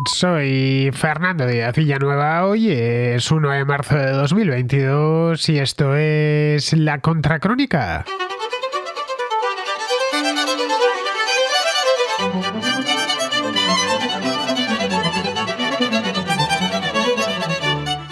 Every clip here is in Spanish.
Soy Fernando Díaz Villanueva. Hoy es 1 de marzo de 2022 y esto es La Contracrónica.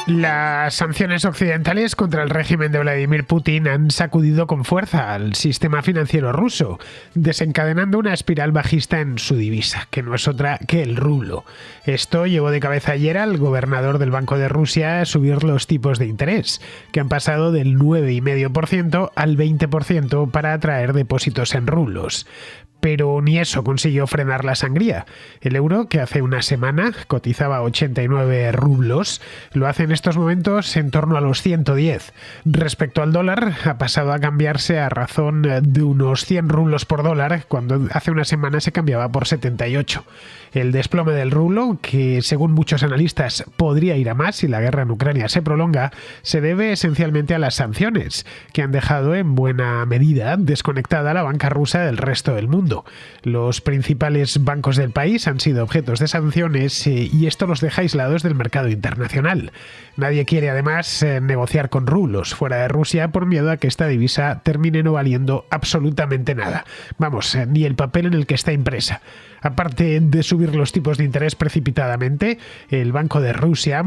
Las sanciones occidentales contra el régimen de Vladimir Putin han sacudido con fuerza al sistema financiero ruso, desencadenando una espiral bajista en su divisa, que no es otra que el rublo. Esto llevó de cabeza ayer al gobernador del Banco de Rusia a subir los tipos de interés, que han pasado del 9,5% al 20% para atraer depósitos en rublos. Pero ni eso consiguió frenar la sangría. El euro, que hace una semana cotizaba 89 rublos, lo hace en estos momentos en torno a los 110. Respecto al dólar, ha pasado a cambiarse a razón de unos 100 rublos por dólar, cuando hace una semana se cambiaba por 78. El desplome del rublo, que según muchos analistas podría ir a más si la guerra en Ucrania se prolonga, se debe esencialmente a las sanciones, que han dejado en buena medida desconectada a la banca rusa del resto del mundo. Los principales bancos del país han sido objetos de sanciones y esto los deja aislados del mercado internacional. Nadie quiere además negociar con rublos fuera de Rusia por miedo a que esta divisa termine no valiendo absolutamente nada. Vamos, ni el papel en el que está impresa. Aparte de subir los tipos de interés precipitadamente, el Banco de Rusia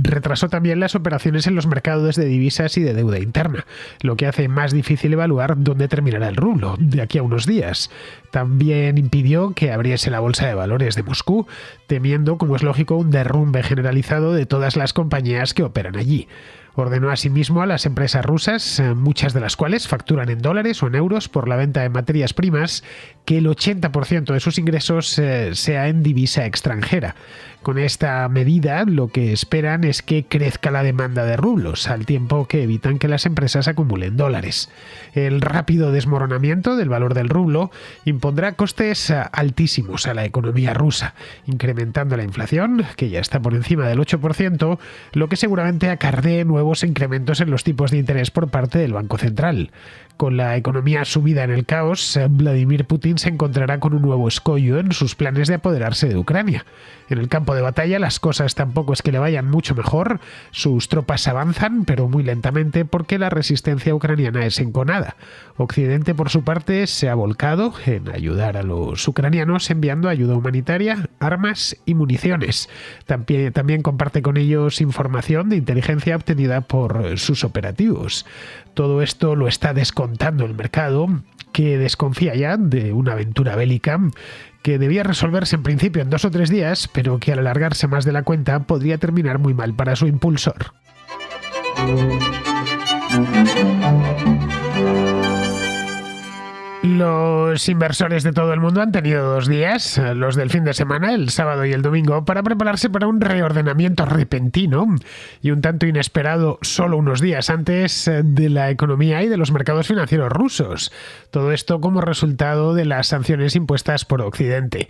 retrasó también las operaciones en los mercados de divisas y de deuda interna, lo que hace más difícil evaluar dónde terminará el rublo de aquí a unos días. También impidió que abriese la bolsa de valores de Moscú, temiendo, como es lógico, un derrumbe generalizado de todas las compañías que operan allí. Ordenó asimismo a las empresas rusas, muchas de las cuales facturan en dólares o en euros por la venta de materias primas, que el 80% de sus ingresos sea en divisa extranjera. Con esta medida, lo que esperan es que crezca la demanda de rublos, al tiempo que evitan que las empresas acumulen dólares. El rápido desmoronamiento del valor del rublo impondrá costes altísimos a la economía rusa, incrementando la inflación, que ya está por encima del 8%, lo que seguramente acarree nuevos incrementos en los tipos de interés por parte del Banco Central. Con la economía sumida en el caos, Vladimir Putin se encontrará con un nuevo escollo en sus planes de apoderarse de Ucrania. En el campo de batalla las cosas tampoco es que le vayan mucho mejor. Sus tropas avanzan, pero muy lentamente porque la resistencia ucraniana es enconada. Occidente, por su parte, se ha volcado en ayudar a los ucranianos enviando ayuda humanitaria, armas y municiones. También comparte con ellos información de inteligencia obtenida por sus operativos. Todo esto lo está descontando el mercado, que desconfía ya de una aventura bélica que debía resolverse en principio en 2 o 3 días, pero que al alargarse más de la cuenta podría terminar muy mal para su impulsor. Los inversores de todo el mundo han tenido 2 días, los del fin de semana, el sábado y el domingo, para prepararse para un reordenamiento repentino y un tanto inesperado solo unos días antes de la economía y de los mercados financieros rusos. Todo esto como resultado de las sanciones impuestas por Occidente.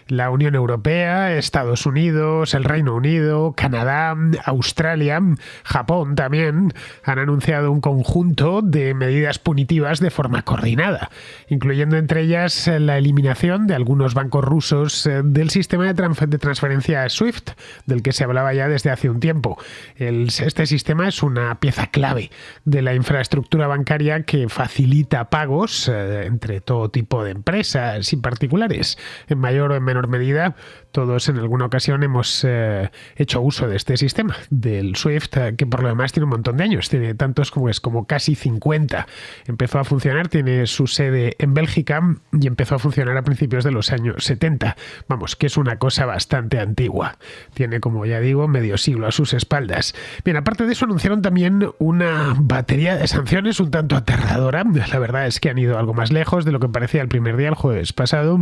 La Unión Europea, Estados Unidos, el Reino Unido, Canadá, Australia, Japón también han anunciado un conjunto de medidas punitivas de forma coordinada, incluyendo entre ellas la eliminación de algunos bancos rusos del sistema de transferencia SWIFT, del que se hablaba ya desde hace un tiempo. Este sistema es una pieza clave de la infraestructura bancaria que facilita pagos entre todo tipo de empresas y particulares. En mayor o en menor medida, todos en alguna ocasión hemos hecho uso de este sistema, del SWIFT, que por lo demás tiene un montón de años, tiene tantos como casi 50. Empezó a funcionar, tiene su sede en Bélgica y empezó a funcionar a principios de los años 70. Vamos, que es una cosa bastante antigua. Tiene, como ya digo, medio siglo a sus espaldas. Bien, aparte de eso, anunciaron también una batería de sanciones un tanto aterradora. La verdad es que han ido algo más lejos de lo que parecía el primer día, el jueves pasado,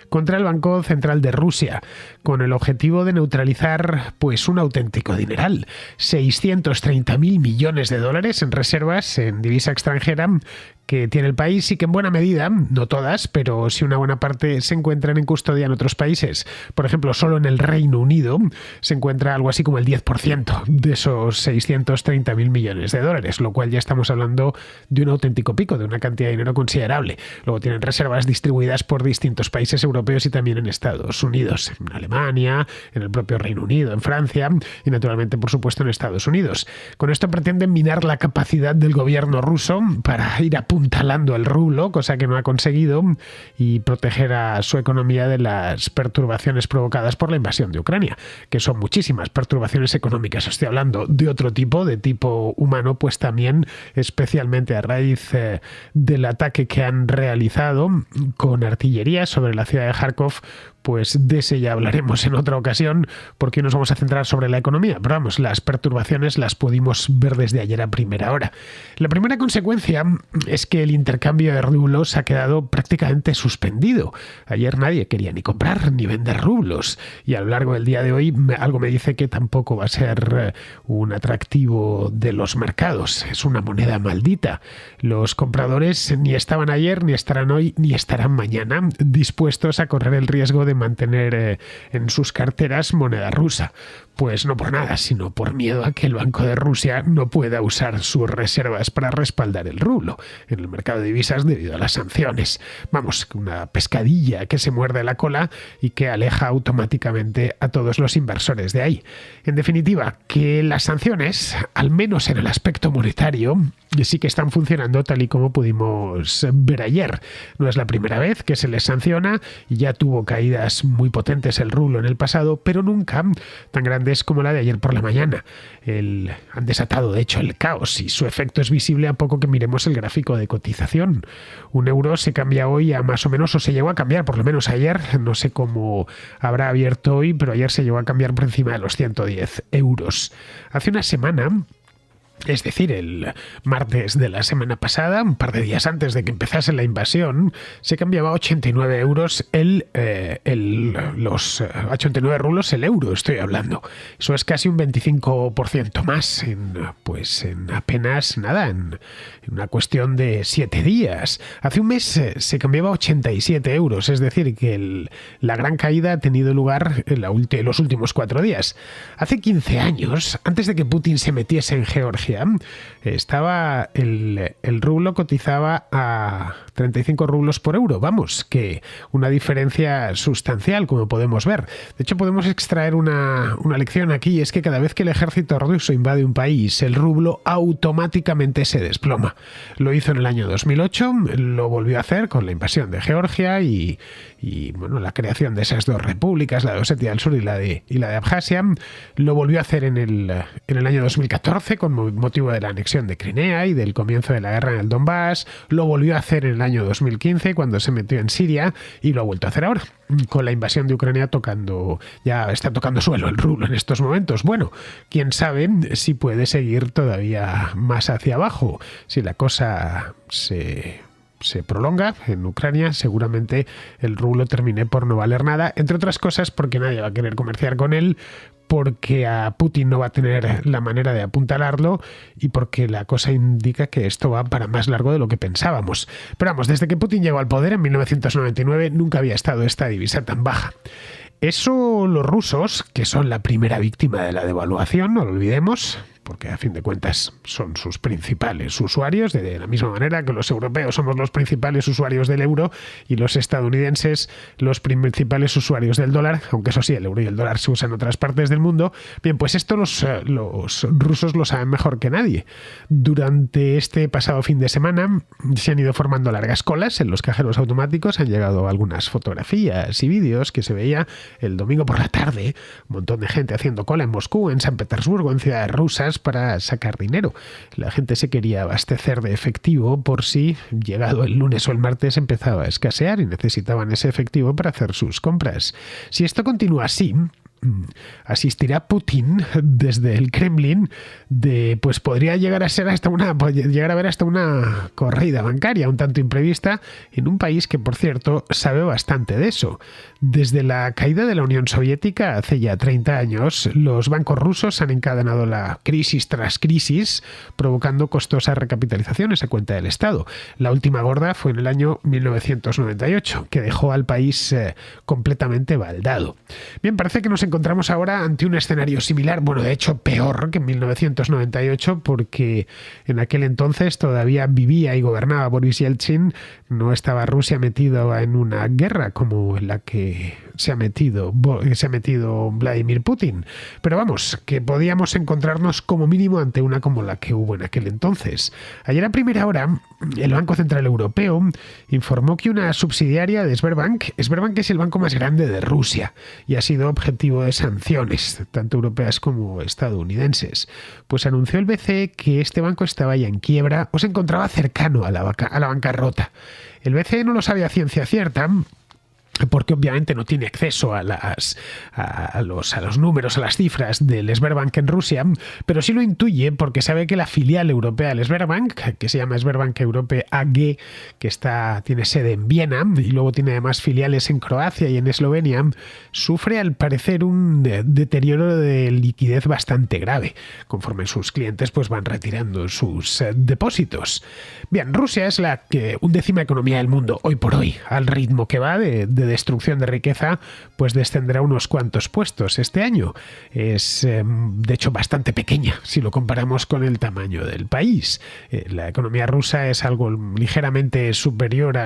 contra el Banco Central de Rusia, con el objetivo de neutralizar pues un auténtico dineral. 630.000 millones de dólares en reservas en divisa extranjera que tiene el país y que en buena medida, no todas, pero sí una buena parte, se encuentran en custodia en otros países. Por ejemplo, solo en el Reino Unido se encuentra algo así como el 10% de esos 630.000 millones de dólares, lo cual ya estamos hablando de un auténtico pico, de una cantidad de dinero considerable. Luego tienen reservas distribuidas por distintos países europeos y también en Estados Unidos, en Alemania, en el propio Reino Unido, en Francia y naturalmente, por supuesto, en Estados Unidos. Con esto pretenden minar la capacidad del gobierno ruso para ir apuntalando el rublo, cosa que no ha conseguido, y proteger a su economía de las perturbaciones provocadas por la invasión de Ucrania, que son muchísimas perturbaciones económicas. Estoy hablando de otro tipo, de tipo humano, pues también especialmente a raíz del ataque que han realizado con artillería sobre la ciudad de Kharkov. Pues de ese ya hablaremos en otra ocasión, porque nos vamos a centrar sobre la economía. Pero vamos, las perturbaciones las pudimos ver desde ayer a primera hora. La primera consecuencia es que el intercambio de rublos ha quedado prácticamente suspendido. Ayer nadie quería ni comprar ni vender rublos, y a lo largo del día de hoy algo me dice que tampoco va a ser un atractivo de los mercados. Es una moneda maldita. Los compradores ni estaban ayer, ni estarán hoy, ni estarán mañana dispuestos a correr el riesgo de mantener en sus carteras moneda rusa. Pues no por nada, sino por miedo a que el Banco de Rusia no pueda usar sus reservas para respaldar el rublo en el mercado de divisas debido a las sanciones. Vamos, una pescadilla que se muerde la cola y que aleja automáticamente a todos los inversores de ahí. En definitiva, que las sanciones, al menos en el aspecto monetario, sí que están funcionando tal y como pudimos ver ayer. No es la primera vez que se les sanciona, y ya tuvo caídas muy potentes el rublo en el pasado, pero nunca tan grandes como la de ayer por la mañana. Han desatado, de hecho, el caos, y su efecto es visible a poco que miremos el gráfico de cotización. Un euro se cambia hoy a más o menos, o se llegó a cambiar, por lo menos ayer, no sé cómo habrá abierto hoy, pero ayer se llegó a cambiar por encima de los 110 euros. Hace una semana, es decir, el martes de la semana pasada, un par de días antes de que empezase la invasión, se cambiaba a 89 euros los 89 rublos el euro, estoy hablando. Eso es casi un 25% más en apenas nada, en una cuestión de 7 días. Hace un mes se cambiaba a 87 euros, es decir, que la gran caída ha tenido lugar en los últimos 4 días. Hace 15 años, antes de que Putin se metiese en Georgia, estaba el rublo cotizaba a 35 rublos por euro. Vamos, que una diferencia sustancial, como podemos ver. De hecho, podemos extraer una lección aquí, y es que cada vez que el ejército ruso invade un país, el rublo automáticamente se desploma. Lo hizo en el año 2008, lo volvió a hacer con la invasión de Georgia y bueno, la creación de esas dos repúblicas, la de Osetia del Sur y la de Abjasia. Lo volvió a hacer en el año 2014 con motivo de la anexión de Crimea y del comienzo de la guerra en el Donbass. Lo volvió a hacer en el año 2015 cuando se metió en Siria, y lo ha vuelto a hacer ahora con la invasión de Ucrania. Ya está tocando suelo el rublo en estos momentos. Bueno, quién sabe si puede seguir todavía más hacia abajo. Si la cosa se prolonga en Ucrania, seguramente el rublo termine por no valer nada, entre otras cosas porque nadie va a querer comerciar con él, porque a Putin no va a tener la manera de apuntalarlo, y porque la cosa indica que esto va para más largo de lo que pensábamos. Pero vamos, desde que Putin llegó al poder en 1999 nunca había estado esta divisa tan baja. Eso los rusos, que son la primera víctima de la devaluación, no lo olvidemos, porque a fin de cuentas son sus principales usuarios, de la misma manera que los europeos somos los principales usuarios del euro y los estadounidenses los principales usuarios del dólar, aunque eso sí, el euro y el dólar se usan en otras partes del mundo. Bien, pues esto los rusos lo saben mejor que nadie. Durante este pasado fin de semana se han ido formando largas colas en los cajeros automáticos, han llegado algunas fotografías y vídeos que se veía el domingo por la tarde, un montón de gente haciendo cola en Moscú, en San Petersburgo, en ciudades rusas, para sacar dinero. La gente se quería abastecer de efectivo por si, llegado el lunes o el martes, empezaba a escasear y necesitaban ese efectivo para hacer sus compras. Si esto continúa así, asistirá Putin desde el Kremlin, pues podría llegar a haber hasta una corrida bancaria un tanto imprevista en un país que, por cierto, sabe bastante de eso. Desde la caída de la Unión Soviética hace ya 30 años, los bancos rusos han encadenado la crisis tras crisis, provocando costosas recapitalizaciones a cuenta del Estado. La última gorda fue en el año 1998, que dejó al país completamente baldado. Bien, parece que nos encontramos ahora ante un escenario similar, bueno, de hecho peor que en 1998, porque en aquel entonces todavía vivía y gobernaba Boris Yeltsin, no estaba Rusia metida en una guerra como en la que se ha metido Vladimir Putin. Pero vamos, que podíamos encontrarnos como mínimo ante una como la que hubo en aquel entonces. Ayer a primera hora, el Banco Central Europeo informó que una subsidiaria de Sberbank es el banco más grande de Rusia y ha sido objetivo de sanciones, tanto europeas como estadounidenses. Pues anunció el BCE que este banco estaba ya en quiebra o se encontraba cercano a la bancarrota. El BCE no lo sabe a ciencia cierta, porque obviamente no tiene acceso a los números, a las cifras del Sberbank en Rusia, pero sí lo intuye porque sabe que la filial europea del Sberbank, que se llama Sberbank Europe AG, que tiene sede en Viena y luego tiene además filiales en Croacia y en Eslovenia, sufre al parecer un deterioro de liquidez bastante grave, conforme sus clientes pues van retirando sus depósitos. Bien, Rusia es la undécima economía del mundo hoy por hoy, al ritmo que va de destrucción de riqueza, pues descenderá unos cuantos puestos este año. Es, de hecho, bastante pequeña si lo comparamos con el tamaño del país. La economía rusa es algo ligeramente superior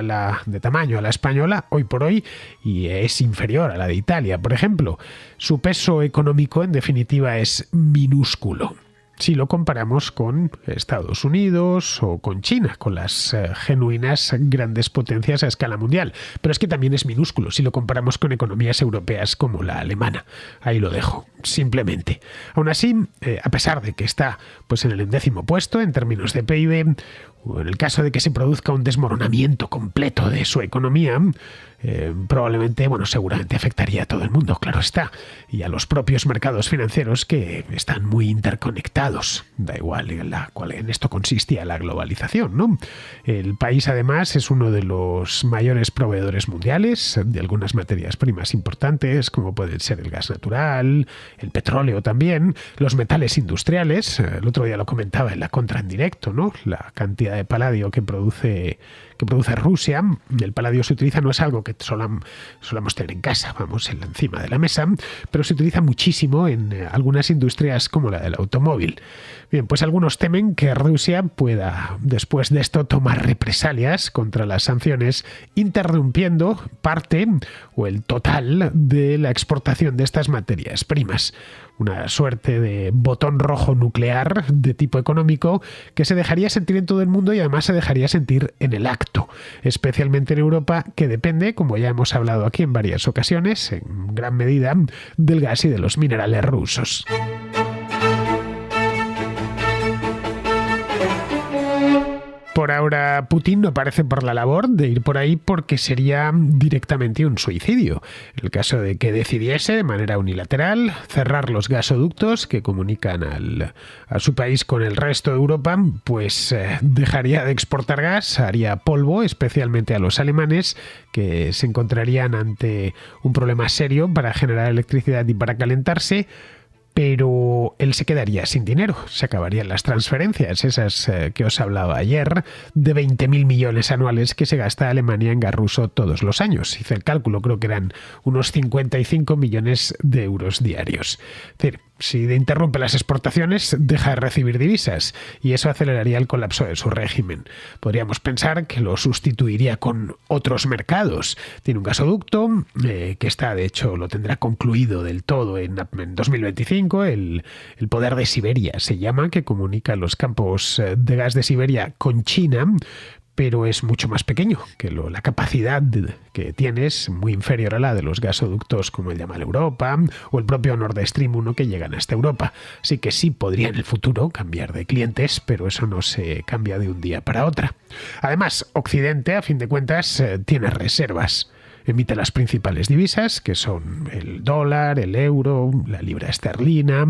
de tamaño a la española, hoy por hoy, y es inferior a la de Italia, por ejemplo. Su peso económico, en definitiva, es minúsculo si lo comparamos con Estados Unidos o con China, con las genuinas grandes potencias a escala mundial. Pero es que también es minúsculo si lo comparamos con economías europeas como la alemana. Ahí lo dejo, simplemente. Aún así, a pesar de que está pues en el 10º puesto en términos de PIB, o en el caso de que se produzca un desmoronamiento completo de su economía, seguramente afectaría a todo el mundo, claro está, y a los propios mercados financieros que están muy interconectados. Da igual en esto consistía la globalización, ¿no? El país además es uno de los mayores proveedores mundiales de algunas materias primas importantes, como pueden ser el gas natural, el petróleo también, los metales industriales. El otro día lo comentaba en la contra en directo, ¿no? La cantidad de paladio que produce Rusia. El paladio se utiliza, no es algo que solamos tener en casa, encima de la mesa, pero se utiliza muchísimo en algunas industrias como la del automóvil. Bien, pues algunos temen que Rusia pueda, después de esto, tomar represalias contra las sanciones, interrumpiendo parte o el total de la exportación de estas materias primas. Una suerte de botón rojo nuclear de tipo económico que se dejaría sentir en todo el mundo y además se dejaría sentir en el acto, especialmente en Europa, que depende, como ya hemos hablado aquí en varias ocasiones, en gran medida del gas y de los minerales rusos. Por ahora, Putin no parece por la labor de ir por ahí porque sería directamente un suicidio. En el caso de que decidiese de manera unilateral cerrar los gasoductos que comunican a su país con el resto de Europa, pues dejaría de exportar gas, haría polvo, especialmente a los alemanes, que se encontrarían ante un problema serio para generar electricidad y para calentarse. Pero él se quedaría sin dinero, se acabarían las transferencias, esas que os hablaba ayer, de 20.000 millones anuales que se gasta Alemania en gas ruso todos los años. Hice el cálculo, creo que eran unos 55 millones de euros diarios. Es decir, si interrumpe las exportaciones, deja de recibir divisas y eso aceleraría el colapso de su régimen. Podríamos pensar que lo sustituiría con otros mercados. Tiene un gasoducto que de hecho, lo tendrá concluido del todo en 2025. El poder de Siberia se llama, que comunica los campos de gas de Siberia con China, pero es mucho más pequeño, que la capacidad que tiene es muy inferior a la de los gasoductos como el Yamal Europa o el propio Nord Stream 1 que llegan hasta Europa. Así que sí podría en el futuro cambiar de clientes, pero eso no se cambia de un día para otro. Además, Occidente, a fin de cuentas, tiene reservas. Emite las principales divisas, que son el dólar, el euro, la libra esterlina,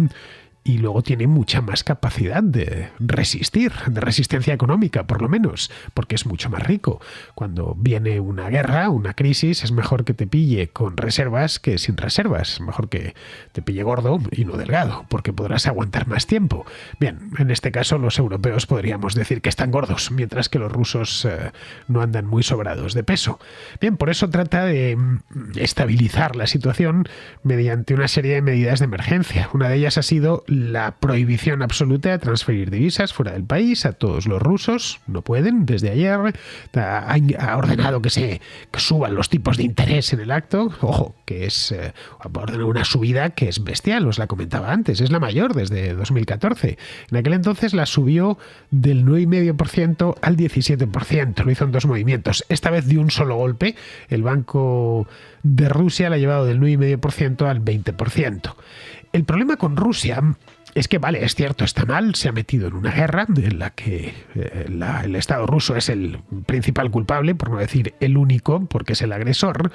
y luego tiene mucha más capacidad de resistir, de resistencia económica, por lo menos, porque es mucho más rico. Cuando viene una guerra, una crisis, es mejor que te pille con reservas que sin reservas. Es mejor que te pille gordo y no delgado, porque podrás aguantar más tiempo. Bien, en este caso los europeos podríamos decir que están gordos, mientras que los rusos no andan muy sobrados de peso. Bien, por eso trata de estabilizar la situación mediante una serie de medidas de emergencia. Una de ellas ha sido la prohibición absoluta de transferir divisas fuera del país a todos los rusos. No pueden, desde ayer. Ha ordenado que suban los tipos de interés en el acto. Ojo, que ha ordenado una subida que es bestial, os la comentaba antes, es la mayor desde 2014. En aquel entonces la subió del 9,5% al 17%. Lo hizo en 2 movimientos. Esta vez de un solo golpe. El Banco de Rusia la ha llevado del 9,5% al 20%. El problema con Rusia es que, vale, es cierto, está mal, se ha metido en una guerra en la que el Estado ruso es el principal culpable, por no decir el único, porque es el agresor,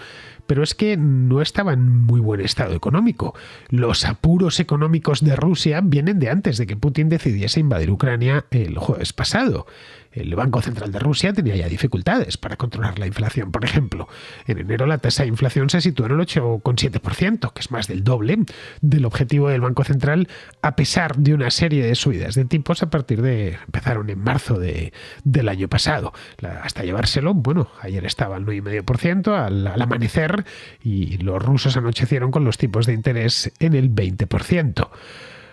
pero es que no estaba en muy buen estado económico. Los apuros económicos de Rusia vienen de antes de que Putin decidiese invadir Ucrania el jueves pasado. El Banco Central de Rusia tenía ya dificultades para controlar la inflación. Por ejemplo, en enero la tasa de inflación se situó en el 8,7%, que es más del doble del objetivo del Banco Central, a pesar de una serie de subidas de tipos a partir de... empezaron en marzo del año pasado. Hasta llevárselo, bueno, ayer estaba al 9,5% al amanecer y los rusos anochecieron con los tipos de interés en el 20%.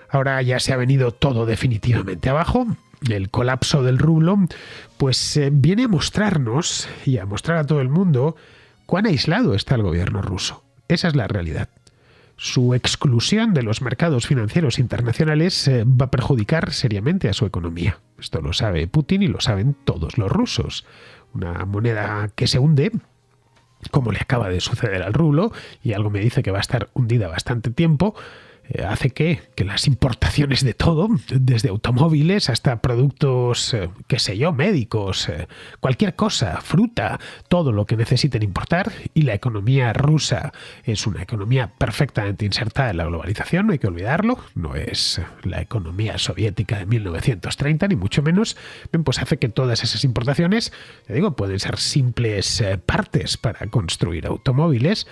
Ahora ya se ha venido todo definitivamente abajo. El colapso del rublo, pues viene a mostrarnos y a mostrar a todo el mundo cuán aislado está el gobierno ruso. Esa es la realidad. Su exclusión de los mercados financieros internacionales va a perjudicar seriamente a su economía. Esto lo sabe Putin y lo saben todos los rusos. Una moneda que se hunde, como le acaba de suceder al rublo, y algo me dice que va a estar hundida bastante tiempo, hace que las importaciones de todo, desde automóviles hasta productos, qué sé yo, médicos, cualquier cosa, fruta, todo lo que necesiten importar, y la economía rusa es una economía perfectamente insertada en la globalización, no hay que olvidarlo, no es la economía soviética de 1930, ni mucho menos. Bien, pues hace que todas esas importaciones, ya digo, pueden ser simples partes para construir automóviles.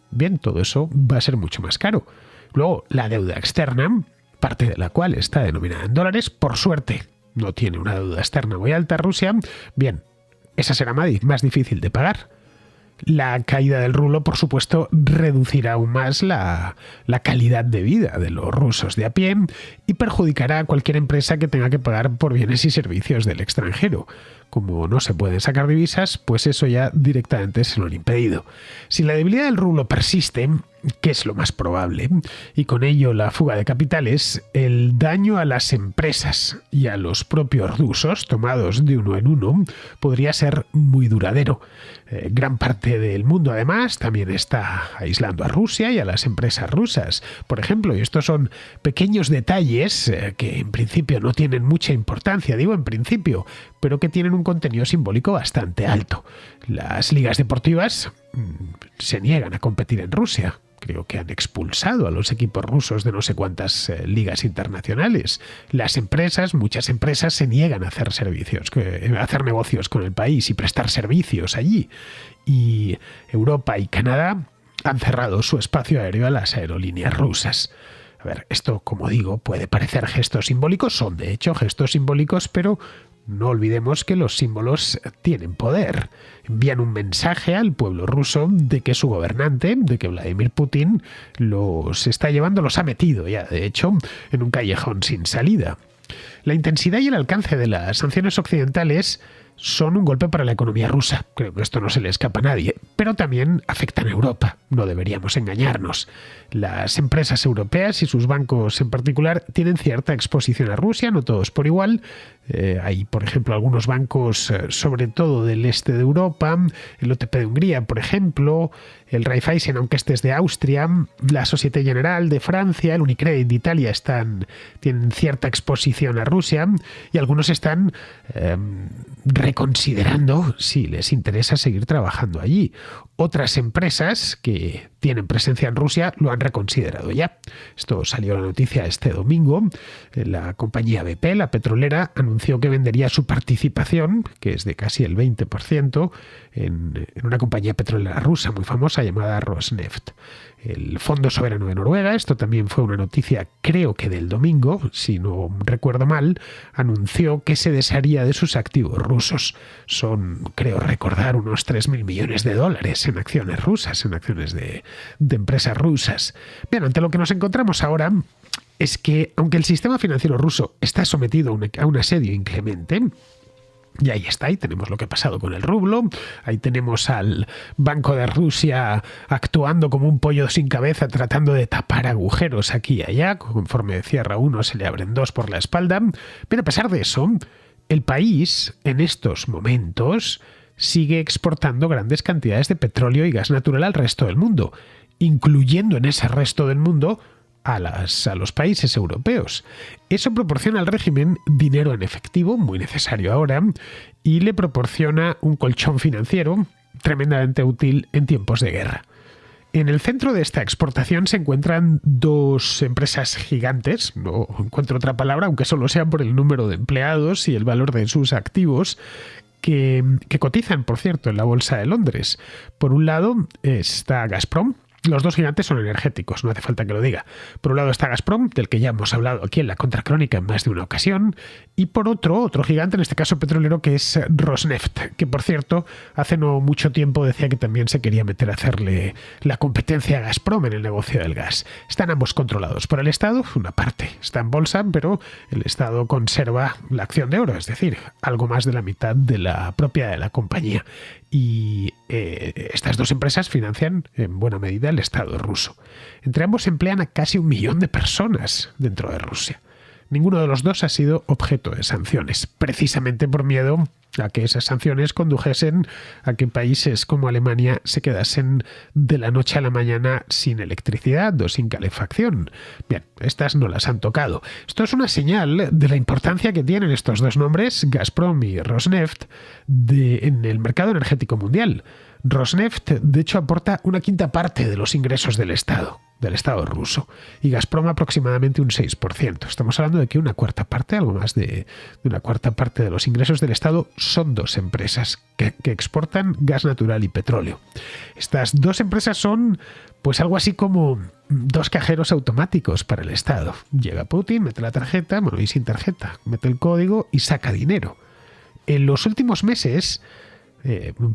Bien, todo eso va a ser mucho más caro. Luego, la deuda externa, parte de la cual está denominada en dólares, por suerte no tiene una deuda externa muy alta Rusia. Bien, esa será más difícil de pagar. La caída del rublo, por supuesto, reducirá aún más la calidad de vida de los rusos de a pie y perjudicará a cualquier empresa que tenga que pagar por bienes y servicios del extranjero. Como no se pueden sacar divisas, pues eso ya directamente se lo han impedido. Si la debilidad del rublo persiste, que es lo más probable, y con ello la fuga de capitales, el daño a las empresas y a los propios rusos, tomados de uno en uno, podría ser muy duradero. Gran parte del mundo, además, también está aislando a Rusia y a las empresas rusas. Por ejemplo, y estos son pequeños detalles que en principio no tienen mucha importancia, digo en principio, pero que tienen un contenido simbólico bastante alto. Las ligas deportivas se niegan a competir en Rusia. Creo que han expulsado a los equipos rusos de no sé cuántas ligas internacionales. Las empresas, muchas empresas, se niegan a hacer servicios, a hacer negocios con el país y prestar servicios allí. Y Europa y Canadá han cerrado su espacio aéreo a las aerolíneas rusas. A ver, esto, como digo, puede parecer gestos simbólicos, son de hecho gestos simbólicos, pero no olvidemos que los símbolos tienen poder. Envían un mensaje al pueblo ruso de que su gobernante, de que Vladimir Putin, los está llevando, los ha metido ya, de hecho, en un callejón sin salida. La intensidad y el alcance de las sanciones occidentales son un golpe para la economía rusa. Creo que esto no se le escapa a nadie, pero también afectan a Europa. No deberíamos engañarnos. Las empresas europeas y sus bancos en particular tienen cierta exposición a Rusia, no todos por igual. Hay, por ejemplo, algunos bancos, sobre todo del este de Europa, el OTP de Hungría, por ejemplo, el Raiffeisen, aunque este es de Austria, la Société Générale de Francia, el Unicredit de Italia tienen cierta exposición a Rusia y algunos están reconsiderando si les interesa seguir trabajando allí. Otras empresas que tienen presencia en Rusia lo han reconsiderado ya. Esto salió la noticia este domingo. La compañía BP, la petrolera, anunció que vendería su participación, que es de casi el 20%, en una compañía petrolera rusa muy famosa llamada Rosneft. El Fondo Soberano de Noruega, esto también fue una noticia creo que del domingo, si no recuerdo mal, anunció que se desharía de sus activos rusos. Son, creo recordar, unos 3.000 millones de dólares en acciones rusas, en acciones de empresas rusas. Bien, ante lo que nos encontramos ahora es que, aunque el sistema financiero ruso está sometido a un asedio inclemente, y ahí está, ahí tenemos lo que ha pasado con el rublo, ahí tenemos al Banco de Rusia actuando como un pollo sin cabeza, tratando de tapar agujeros aquí y allá, conforme cierra uno se le abren dos por la espalda. Pero a pesar de eso, el país en estos momentos sigue exportando grandes cantidades de petróleo y gas natural al resto del mundo, incluyendo en ese resto del mundo a los países europeos. Eso proporciona al régimen dinero en efectivo, muy necesario ahora, y le proporciona un colchón financiero tremendamente útil en tiempos de guerra. En el centro de esta exportación se encuentran dos empresas gigantes, no encuentro otra palabra, aunque solo sea por el número de empleados y el valor de sus activos, que cotizan, por cierto, en la Bolsa de Londres. Por un lado está Gazprom. Los dos gigantes son energéticos, no hace falta que lo diga. Por un lado está Gazprom, del que ya hemos hablado aquí en la Contracrónica en más de una ocasión, y por otro gigante, en este caso petrolero, que es Rosneft, que por cierto, hace no mucho tiempo decía que también se quería meter a hacerle la competencia a Gazprom en el negocio del gas. Están ambos controlados por el Estado, una parte está en bolsa, pero el Estado conserva la acción de oro, es decir, algo más de la mitad de la propiedad de la compañía. Y estas dos empresas financian en buena medida el Estado ruso. Entre ambos emplean a casi 1 millón de personas dentro de Rusia. Ninguno de los dos ha sido objeto de sanciones, precisamente por miedo a que esas sanciones condujesen a que países como Alemania se quedasen de la noche a la mañana sin electricidad o sin calefacción. Bien, estas no las han tocado. Esto es una señal de la importancia que tienen estos dos nombres, Gazprom y Rosneft, en el mercado energético mundial. Rosneft, de hecho, aporta 1/5 de los ingresos del Estado ruso, y Gazprom aproximadamente un 6%. Estamos hablando de que 1/4 parte, algo más de 1/4 parte de los ingresos del Estado son dos empresas que exportan gas natural y petróleo. Estas dos empresas son pues algo así como dos cajeros automáticos para el Estado. Llega Putin, mete la tarjeta, y sin tarjeta, mete el código y saca dinero. En los últimos meses,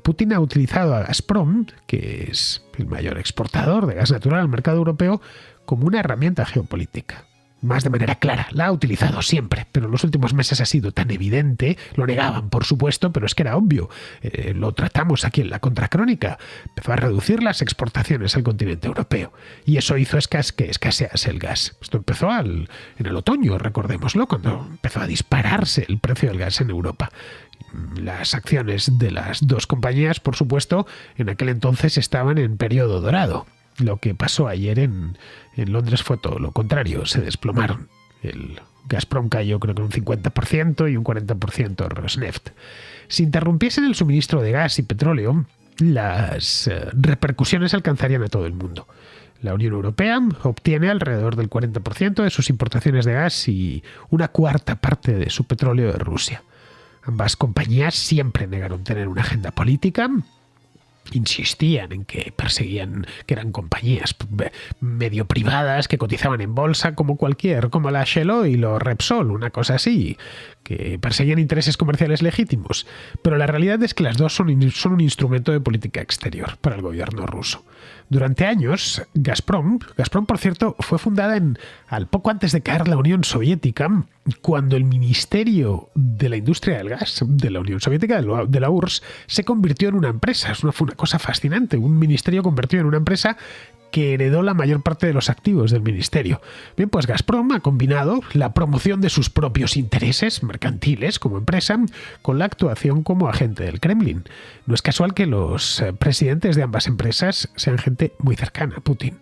Putin ha utilizado a Gazprom, que es el mayor exportador de gas natural al mercado europeo, como una herramienta geopolítica. Más de manera clara, la ha utilizado siempre, pero en los últimos meses ha sido tan evidente, lo negaban por supuesto, pero es que era obvio, lo tratamos aquí en la Contracrónica, empezó a reducir las exportaciones al continente europeo, y eso hizo que escasease el gas. Esto empezó en el otoño, recordémoslo, cuando empezó a dispararse el precio del gas en Europa. Las acciones de las dos compañías, por supuesto, en aquel entonces estaban en periodo dorado. Lo que pasó ayer en Londres fue todo lo contrario, se desplomaron. El Gazprom cayó creo que un 50% y un 40% Rosneft. Si interrumpiesen el suministro de gas y petróleo, las repercusiones alcanzarían a todo el mundo. La Unión Europea obtiene alrededor del 40% de sus importaciones de gas y 1/4 parte de su petróleo de Rusia. Ambas compañías siempre negaron tener una agenda política, insistían en que perseguían, que eran compañías medio privadas que cotizaban en bolsa como la Shell Oil o Repsol, una cosa así, que perseguían intereses comerciales legítimos. Pero la realidad es que las dos son un instrumento de política exterior para el gobierno ruso. Durante años, Gazprom, por cierto, fue fundada al poco antes de caer la Unión Soviética, cuando el Ministerio de la Industria del Gas de la Unión Soviética, de la URSS, se convirtió en una empresa. Fue una cosa fascinante, un ministerio convertido en una empresa que heredó la mayor parte de los activos del ministerio. Bien, pues Gazprom ha combinado la promoción de sus propios intereses mercantiles como empresa con la actuación como agente del Kremlin. No es casual que los presidentes de ambas empresas sean gente muy cercana a Putin.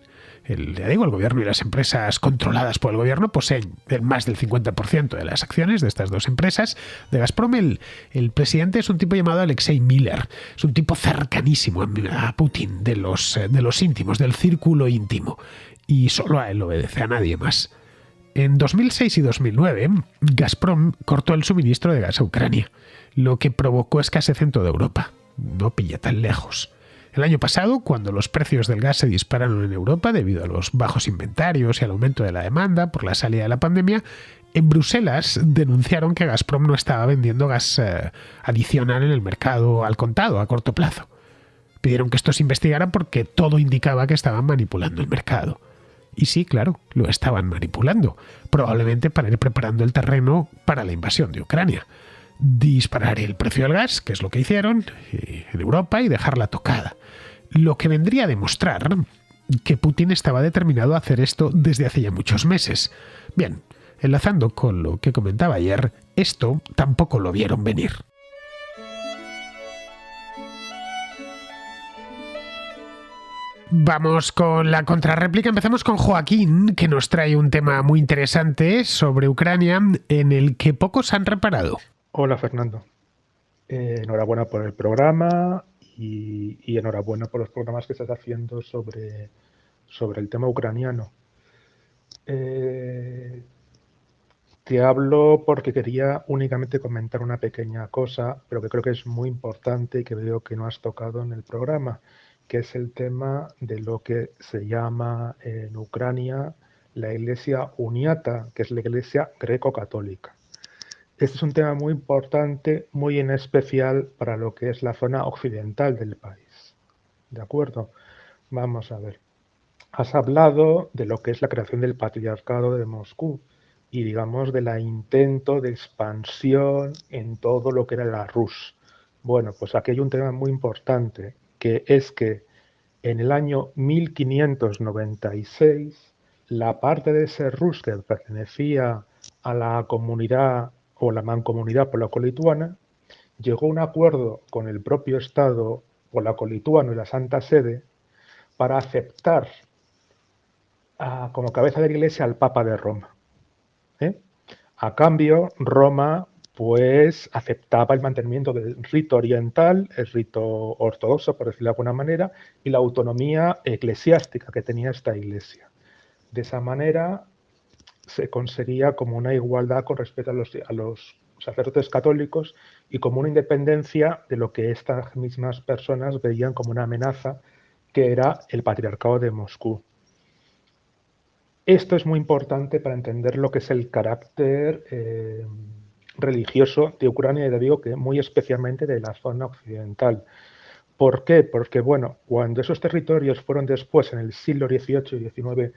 ya digo, el gobierno y las empresas controladas por el gobierno poseen más del 50% de las acciones de estas dos empresas. De Gazprom, el presidente es un tipo llamado Alexei Miller. Es un tipo cercanísimo a Putin, de los íntimos, del círculo íntimo. Y solo a él obedece, a nadie más. En 2006 y 2009, Gazprom cortó el suministro de gas a Ucrania, lo que provocó escasez en toda Europa. No pilla tan lejos. El año pasado, cuando los precios del gas se dispararon en Europa debido a los bajos inventarios y al aumento de la demanda por la salida de la pandemia, en Bruselas denunciaron que Gazprom no estaba vendiendo gas adicional en el mercado al contado, a corto plazo. Pidieron que esto se investigara porque todo indicaba que estaban manipulando el mercado. Y sí, claro, lo estaban manipulando, probablemente para ir preparando el terreno para la invasión de Ucrania. Disparar el precio del gas, que es lo que hicieron en Europa, y dejarla tocada. Lo que vendría a demostrar que Putin estaba determinado a hacer esto desde hace ya muchos meses. Bien, enlazando con lo que comentaba ayer, esto tampoco lo vieron venir. Vamos con la contrarréplica. Empezamos con Joaquín, que nos trae un tema muy interesante sobre Ucrania en el que pocos han reparado. Hola, Fernando. Enhorabuena por el programa y enhorabuena por los programas que estás haciendo sobre el tema ucraniano. Te hablo porque quería únicamente comentar una pequeña cosa, pero que creo que es muy importante y que veo que no has tocado en el programa, que es el tema de lo que se llama en Ucrania la Iglesia Uniata, que es la Iglesia greco-católica. Este es un tema muy importante, muy en especial para lo que es la zona occidental del país. ¿De acuerdo? Vamos a ver. Has hablado de lo que es la creación del Patriarcado de Moscú y, digamos, del intento de expansión en todo lo que era la Rus. Bueno, pues aquí hay un tema muy importante, que es que en el año 1596, la parte de ese Rus que pertenecía a la comunidad o la mancomunidad polaco-lituana llegó a un acuerdo con el propio Estado polaco-lituano y la Santa Sede para aceptar como cabeza de la Iglesia al Papa de Roma. A cambio, Roma pues aceptaba el mantenimiento del rito oriental, el rito ortodoxo, por decirlo de alguna manera, y la autonomía eclesiástica que tenía esta Iglesia. De esa manera se conseguía como una igualdad con respecto a los sacerdotes católicos y como una independencia de lo que estas mismas personas veían como una amenaza, que era el Patriarcado de Moscú. Esto es muy importante para entender lo que es el carácter religioso de Ucrania y de digo que muy especialmente de la zona occidental. ¿Por qué? Porque, bueno, cuando esos territorios fueron después, en el siglo XVIII y XIX,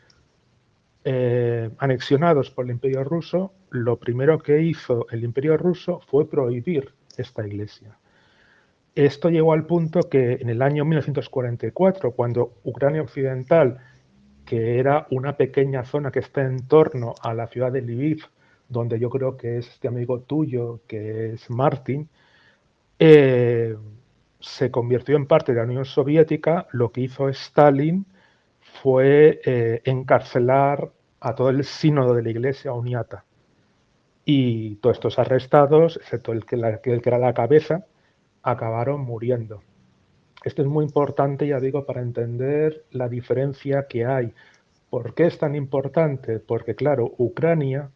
anexionados por el Imperio Ruso, lo primero que hizo el Imperio Ruso fue prohibir esta iglesia. Esto llegó al punto que en el año 1944, cuando Ucrania Occidental, que era una pequeña zona que está en torno a la ciudad de Lviv, donde yo creo que es este amigo tuyo, que es Martin, se convirtió en parte de la Unión Soviética. Lo que hizo Stalin fue encarcelar a todo el sínodo de la Iglesia Uniata. Y todos estos arrestados, excepto el que era la cabeza, acabaron muriendo. Esto es muy importante, ya digo, para entender la diferencia que hay. ¿Por qué es tan importante? Porque, claro, Ucrania,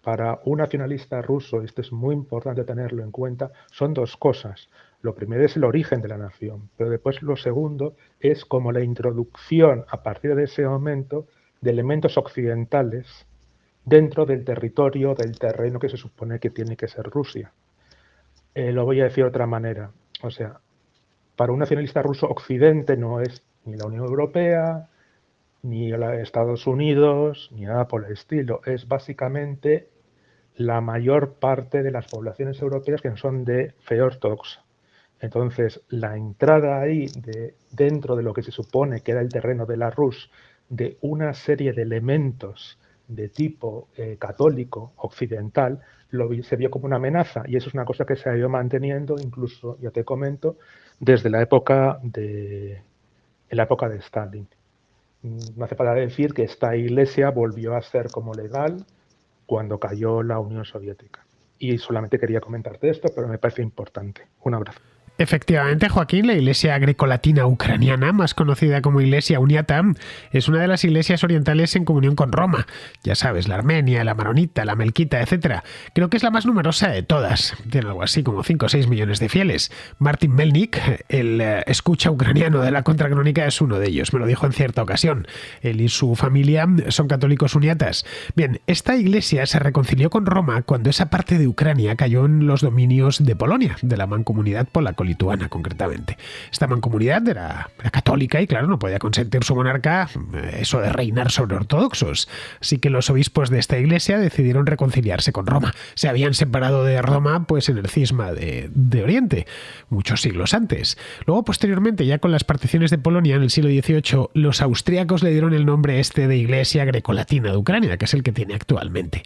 para un nacionalista ruso, esto es muy importante tenerlo en cuenta, son dos cosas. Lo primero es el origen de la nación, pero después lo segundo es como la introducción a partir de ese momento de elementos occidentales dentro del territorio, del terreno que se supone que tiene que ser Rusia. Lo voy a decir de otra manera. O sea, para un nacionalista ruso, Occidente no es ni la Unión Europea, ni Estados Unidos, ni nada por el estilo. Es básicamente la mayor parte de las poblaciones europeas que son de fe ortodoxa. Entonces, la entrada ahí dentro de lo que se supone que era el terreno de la Rus, de una serie de elementos de tipo católico occidental, se vio como una amenaza, y eso es una cosa que se ha ido manteniendo, incluso, ya te comento, desde la época de Stalin. No hace falta decir que esta iglesia volvió a ser como legal cuando cayó la Unión Soviética. Y solamente quería comentarte esto, pero me parece importante. Un abrazo. Efectivamente, Joaquín, la Iglesia Grecolatina Ucraniana, más conocida como Iglesia Uniata, es una de las iglesias orientales en comunión con Roma. Ya sabes, la armenia, la maronita, la melquita, etc. Creo que es la más numerosa de todas. Tiene algo así como 5 o 6 millones de fieles. Martin Melnik, el escucha ucraniano de la Contracrónica, es uno de ellos. Me lo dijo en cierta ocasión. Él y su familia son católicos uniatas. Bien, esta iglesia se reconcilió con Roma cuando esa parte de Ucrania cayó en los dominios de Polonia, de la mancomunidad polaco-lituana concretamente. Esta mancomunidad era católica y claro, no podía consentir su monarca eso de reinar sobre ortodoxos. Así que los obispos de esta iglesia decidieron reconciliarse con Roma. Se habían separado de Roma pues en el cisma de Oriente, muchos siglos antes. Luego, posteriormente, ya con las particiones de Polonia en el siglo XVIII, los austríacos le dieron el nombre de Iglesia Grecolatina de Ucrania, que es el que tiene actualmente.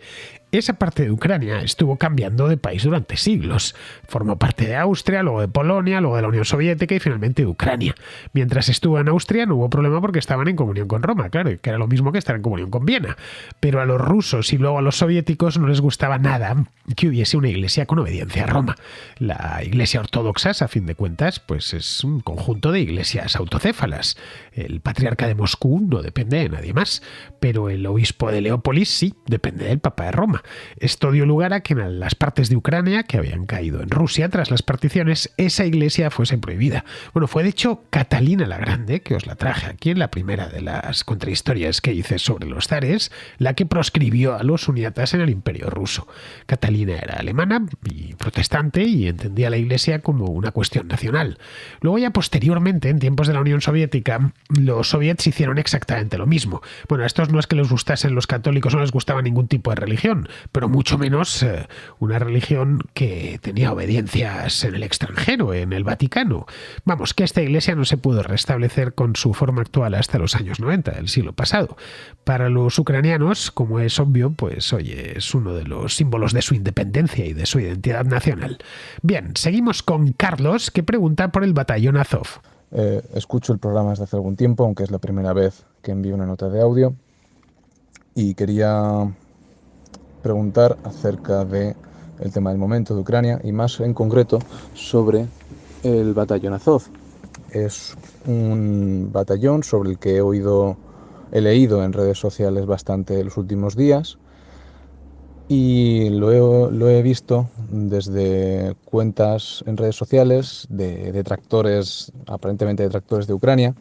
Esa parte de Ucrania estuvo cambiando de país durante siglos. Formó parte de Austria, luego de Polonia, luego de la Unión Soviética y finalmente de Ucrania. Mientras estuvo en Austria no hubo problema porque estaban en comunión con Roma, claro, que era lo mismo que estar en comunión con Viena. Pero a los rusos y luego a los soviéticos no les gustaba nada que hubiese una iglesia con obediencia a Roma. La iglesia ortodoxa, a fin de cuentas, pues es un conjunto de iglesias autocéfalas. El patriarca de Moscú no depende de nadie más, pero el obispo de Leópolis sí depende del Papa de Roma. Esto dio lugar a que en las partes de Ucrania que habían caído en Rusia tras las particiones, esa iglesia fuese prohibida. Bueno, fue de hecho Catalina la Grande, que os la traje aquí en la primera de las contrahistorias que hice sobre los zares, la que proscribió a los uniatas en el Imperio ruso. Catalina era alemana y protestante y entendía la iglesia como una cuestión nacional. Luego ya posteriormente, en tiempos de la Unión Soviética, los soviets hicieron exactamente lo mismo. Bueno, a estos no es que les gustasen los católicos, no les gustaba ningún tipo de religión, pero mucho menos una religión que tenía obediencias en el extranjero, en el Vaticano. Vamos, que esta iglesia no se pudo restablecer con su forma actual hasta los años 90 del siglo pasado. Para los ucranianos, como es obvio, pues oye, es uno de los símbolos de su independencia y de su identidad nacional. Bien, seguimos con Carlos, que pregunta por el batallón Azov. Escucho el programa desde hace algún tiempo, aunque es la primera vez que envío una nota de audio, y quería preguntar acerca del tema del momento de Ucrania y más en concreto sobre el batallón Azov. Es un batallón sobre el que he leído en redes sociales bastante los últimos días y lo he visto desde cuentas en redes sociales de detractores, aparentemente detractores de Ucrania,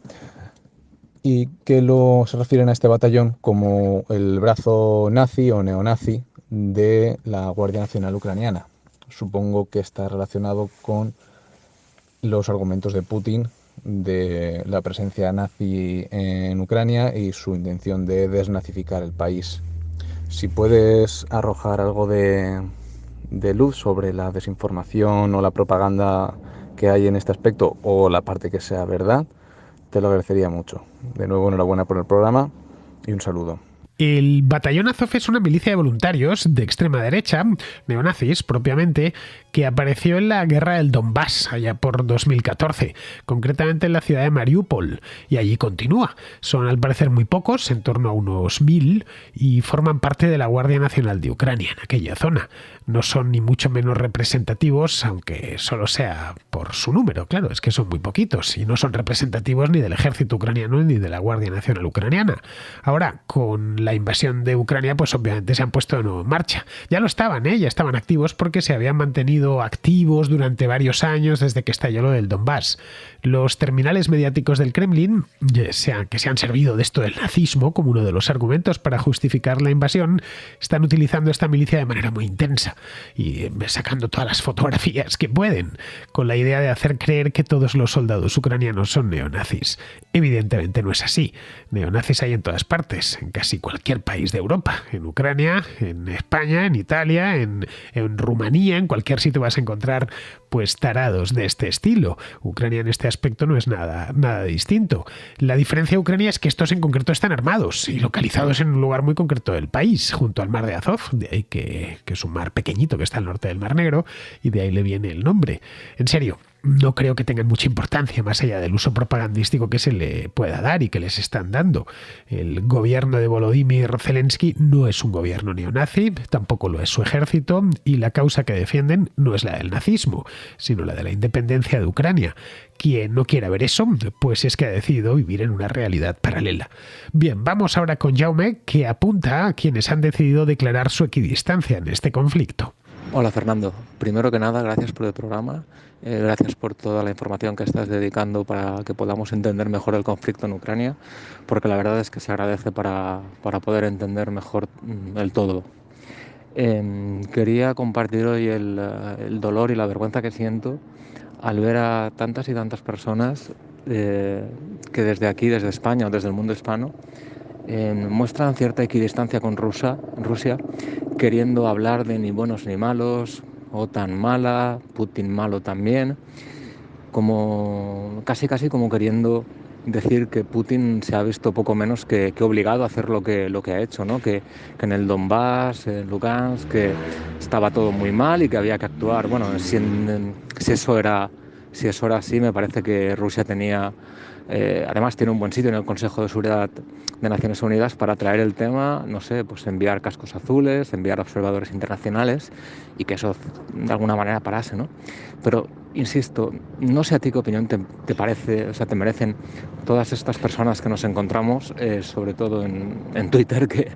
y que se refieren a este batallón como el brazo nazi o neonazi de la Guardia Nacional Ucraniana. Supongo que está relacionado con los argumentos de Putin de la presencia nazi en Ucrania y su intención de desnazificar el país. Si puedes arrojar algo de luz sobre la desinformación o la propaganda que hay en este aspecto, o la parte que sea verdad, te lo agradecería mucho. De nuevo, enhorabuena por el programa y un saludo. El batallón Azov es una milicia de voluntarios de extrema derecha, neonazis propiamente, que apareció en la guerra del Donbass allá por 2014, concretamente en la ciudad de Mariupol, y allí continúa. Son al parecer muy pocos, en torno a unos 1000, y forman parte de la Guardia Nacional de Ucrania en aquella zona. No son ni mucho menos representativos, aunque solo sea por su número, claro, es que son muy poquitos, y no son representativos ni del ejército ucraniano ni de la Guardia Nacional Ucraniana. Ahora, con la invasión de Ucrania, pues obviamente se han puesto de nuevo en marcha. Ya lo estaban, ya estaban activos porque se habían mantenido activos durante varios años desde que estalló lo del Donbass. Los terminales mediáticos del Kremlin, que se han servido de esto del nazismo como uno de los argumentos para justificar la invasión, están utilizando esta milicia de manera muy intensa y sacando todas las fotografías que pueden, con la idea de hacer creer que todos los soldados ucranianos son neonazis. Evidentemente no es así. Neonazis hay en todas partes, en casi cualquier país de Europa, en Ucrania, en España, en Italia, en Rumanía, en cualquier sitio vas a encontrar pues tarados de este estilo. Ucrania en este aspecto no es nada distinto. La diferencia de Ucrania es que estos en concreto están armados y localizados en un lugar muy concreto del país, junto al mar de Azov, de ahí que es un mar pequeñito que está al norte del Mar Negro, y de ahí le viene el nombre. En serio, no creo que tengan mucha importancia más allá del uso propagandístico que se le pueda dar y que les están dando. El gobierno de Volodymyr Zelensky no es un gobierno neonazi, tampoco lo es su ejército, y la causa que defienden no es la del nazismo, sino la de la independencia de Ucrania. Quien no quiera ver eso, pues es que ha decidido vivir en una realidad paralela. Bien, vamos ahora con Jaume, que apunta a quienes han decidido declarar su equidistancia en este conflicto. Hola Fernando, primero que nada gracias por el programa, gracias por toda la información que estás dedicando para que podamos entender mejor el conflicto en Ucrania, porque la verdad es que se agradece para poder entender mejor el todo. Quería compartir hoy el dolor y la vergüenza que siento al ver a tantas y tantas personas que desde aquí, desde España o desde el mundo hispano, muestran cierta equidistancia con Rusia, queriendo hablar de ni buenos ni malos, OTAN mala, Putin malo también, como casi como queriendo decir que Putin se ha visto poco menos que obligado a hacer lo que ha hecho, ¿no? Que en el Donbass, en Lugansk, que estaba todo muy mal y que había que actuar. Bueno, si eso era así, me parece que Rusia tenía, además tiene un buen sitio en el Consejo de Seguridad de Naciones Unidas para traer el tema, no sé, pues enviar cascos azules, enviar observadores internacionales y que eso de alguna manera parase, ¿no? Pero, insisto, no sé a ti qué opinión te parece, o sea, te merecen todas estas personas que nos encontramos, sobre todo en Twitter, que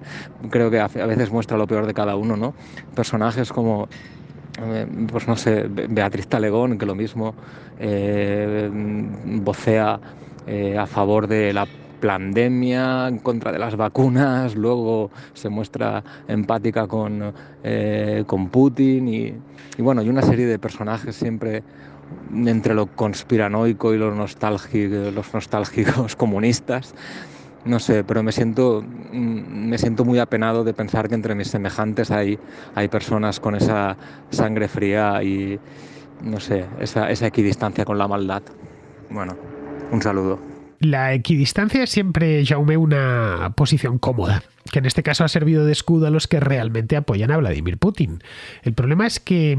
creo que a veces muestra lo peor de cada uno, ¿no? Personajes como pues no sé, Beatriz Talegón, que lo mismo vocea a favor de la pandemia, en contra de las vacunas, luego se muestra empática con Putin y bueno, y una serie de personajes siempre entre lo conspiranoico y los nostálgicos comunistas. No sé, pero me siento muy apenado de pensar que entre mis semejantes hay personas con esa sangre fría y, no sé, esa equidistancia con la maldad. Bueno, un saludo. La equidistancia es siempre, Jaume, una posición cómoda, que en este caso ha servido de escudo a los que realmente apoyan a Vladimir Putin. El problema es que,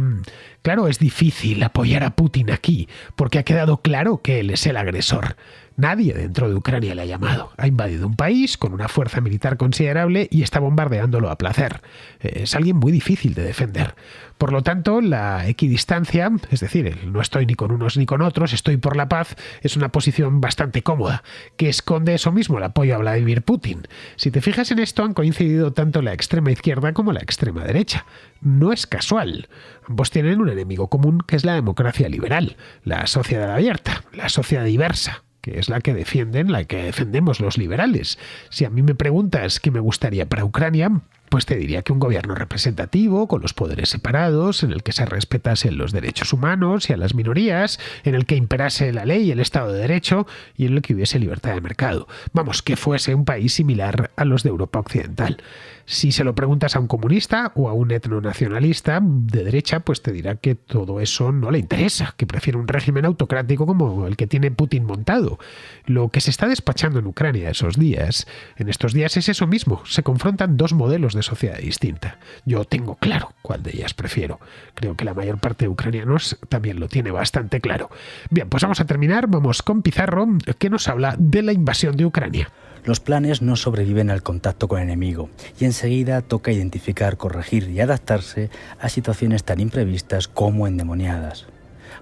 claro, es difícil apoyar a Putin aquí, porque ha quedado claro que él es el agresor. Nadie dentro de Ucrania le ha llamado. Ha invadido un país con una fuerza militar considerable y está bombardeándolo a placer. Es alguien muy difícil de defender. Por lo tanto, la equidistancia, es decir, el no estoy ni con unos ni con otros, estoy por la paz, es una posición bastante cómoda, que esconde eso mismo, el apoyo a Vladimir Putin. Si te fijas en esto, han coincidido tanto la extrema izquierda como la extrema derecha. No es casual. Ambos tienen un enemigo común, que es la democracia liberal, la sociedad abierta, la sociedad diversa, que es la que defendemos los liberales. Si a mí me preguntas qué me gustaría para Ucrania, pues te diría que un gobierno representativo, con los poderes separados, en el que se respetasen los derechos humanos y a las minorías, en el que imperase la ley y el Estado de Derecho y en el que hubiese libertad de mercado. Vamos, que fuese un país similar a los de Europa Occidental. Si se lo preguntas a un comunista o a un etnonacionalista de derecha, pues te dirá que todo eso no le interesa, que prefiere un régimen autocrático como el que tiene Putin montado. Lo que se está despachando en Ucrania en estos días es eso mismo. Se confrontan dos modelos de sociedad distinta. Yo tengo claro cuál de ellas prefiero. Creo que la mayor parte de ucranianos también lo tiene bastante claro. Bien, pues vamos a terminar. Vamos con Pizarro, que nos habla de la invasión de Ucrania. Los planes no sobreviven al contacto con el enemigo y enseguida toca identificar, corregir y adaptarse a situaciones tan imprevistas como endemoniadas.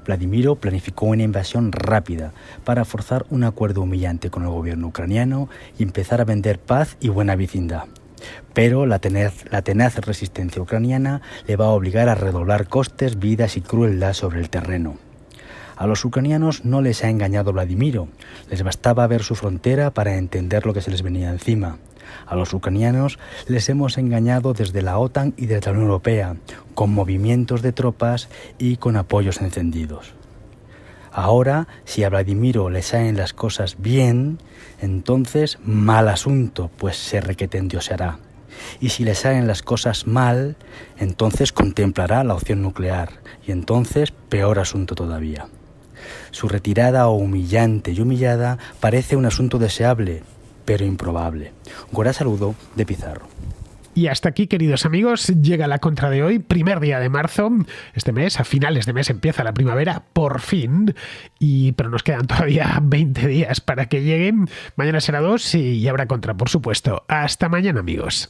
Vladimiro planificó una invasión rápida para forzar un acuerdo humillante con el gobierno ucraniano y empezar a vender paz y buena vecindad. Pero la tenaz resistencia ucraniana le va a obligar a redoblar costes, vidas y crueldad sobre el terreno. A los ucranianos no les ha engañado Vladimiro, les bastaba ver su frontera para entender lo que se les venía encima. A los ucranianos les hemos engañado desde la OTAN y desde la Unión Europea, con movimientos de tropas y con apoyos encendidos. Ahora, si a Vladimiro le salen las cosas bien, entonces mal asunto, pues se requetendioseará. Y si le salen las cosas mal, entonces contemplará la opción nuclear, y entonces peor asunto todavía. Su retirada humillante y humillada parece un asunto deseable, pero improbable. Un cordial saludo de Pizarro. Y hasta aquí, queridos amigos, llega la contra de hoy, primer día de marzo. Este mes, a finales de mes, empieza la primavera, por fin. Pero nos quedan todavía 20 días para que lleguen. Mañana será 2 y habrá contra, por supuesto. Hasta mañana, amigos.